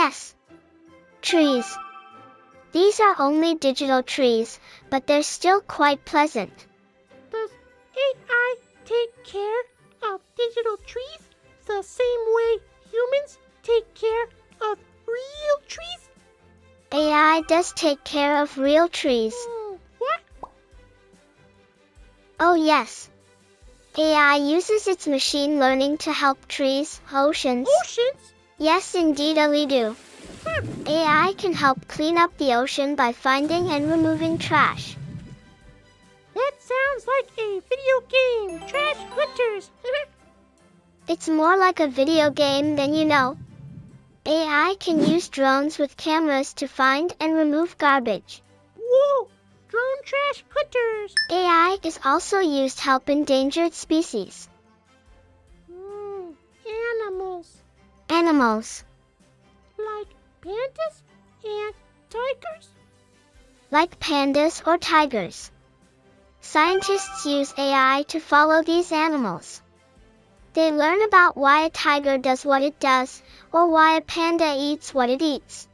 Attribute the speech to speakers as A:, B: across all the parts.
A: Yes. Trees. These are only digital trees, but they're still quite pleasant.
B: Does AI take care of digital trees the same way humans take care of real trees?
A: AI does take care of real trees.
B: What?
A: Oh yes. AI uses its machine learning to help trees, oceans.
B: Oceans?
A: Yes, indeedly do. AI can help clean up the ocean by finding and removing trash.
B: That sounds like a video game. Trash hunters.
A: It's more like a video game than you know. AI can use drones with cameras to find and remove garbage.
B: Whoa! Drone trash hunters.
A: AI is also used to help endangered species.
B: Animals.
A: Animals.
B: Like pandas and tigers?
A: Like pandas or tigers. Scientists use AI to follow these animals. They learn about why a tiger does what it does, or why a panda eats what it eats.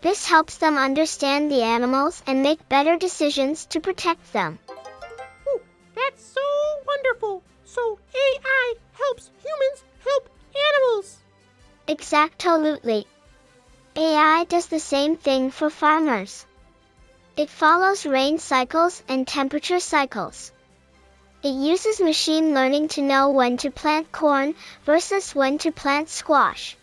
A: This helps them understand the animals and make better decisions to protect them.
B: Oh, that's so wonderful. So AI helps humans help animals.
A: Exactly. AI does the same thing for farmers. It follows rain cycles and temperature cycles. It uses machine learning to know when to plant corn versus when to plant squash.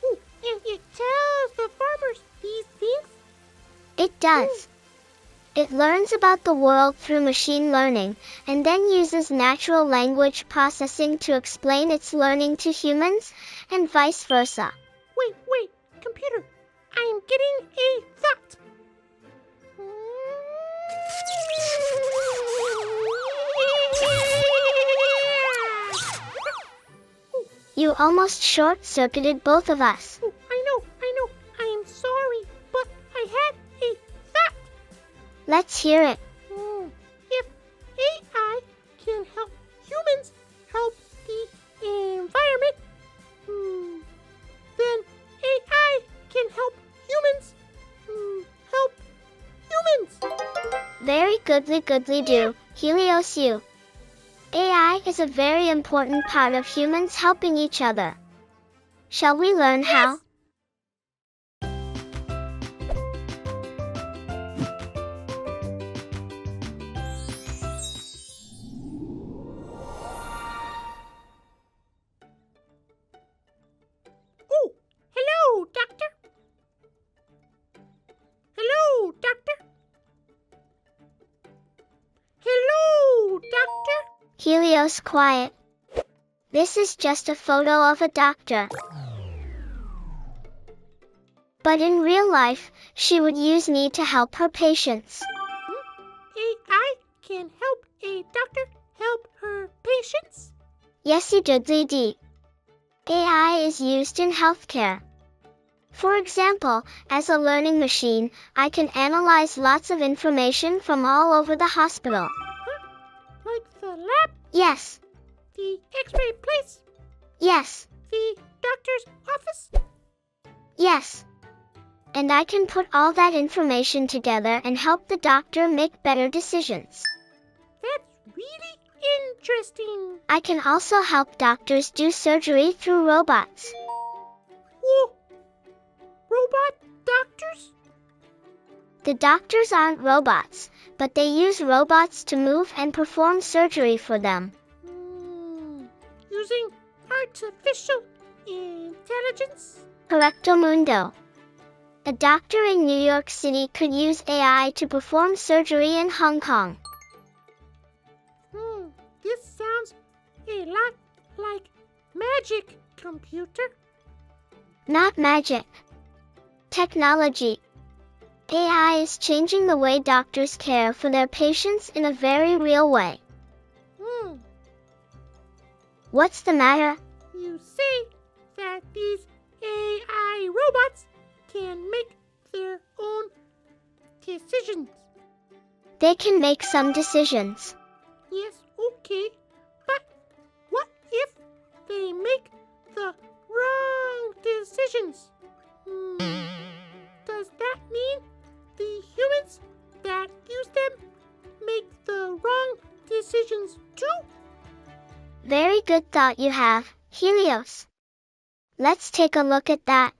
B: Oh, and it tells the farmers these things?
A: It does. It learns about the world through machine learning, and then uses natural language processing to explain its learning to humans, and vice versa.
B: Wait, computer. I'm getting a thought.
A: You almost short-circuited both of us.
B: Oh, I know. I'm sorry, but I had a thought.
A: Let's hear it.
B: If AI can help humans help the environment, then AI can help humans help humans.
A: Very goodly do, Helios you. AI is a very important part of humans helping each other. Shall we learn how?
B: Oh, hello, doctor. Hello, doctor. Hello, doctor.
A: Helios, quiet. This is just a photo of a doctor. But in real life, she would use me to help her patients.
B: AI can help a doctor help her patients?
A: Yes, did. AI is used in healthcare. For example, as a learning machine, I can analyze lots of information from all over the hospital.
B: Like the lab?
A: Yes.
B: The X-ray place?
A: Yes.
B: The doctor's office?
A: Yes. And I can put all that information together and help the doctor make better decisions.
B: That's really interesting.
A: I can also help doctors do surgery through robots.
B: Whoa! Robot doctors?
A: The doctors aren't robots, but they use robots to move and perform surgery for them.
B: Using artificial intelligence?
A: Correctamundo. A doctor in New York City could use AI to perform surgery in Hong Kong.
B: This sounds a lot like magic, computer.
A: Not magic. Technology. AI is changing the way doctors care for their patients in a very real way. What's the matter?
B: You say that these AI robots can make their own decisions.
A: They can make some decisions.
B: Yes, okay. But what if they make the wrong decisions? Does that mean the humans that use them make the wrong decisions too?
A: Very good thought you have, Helios. Let's take a look at that.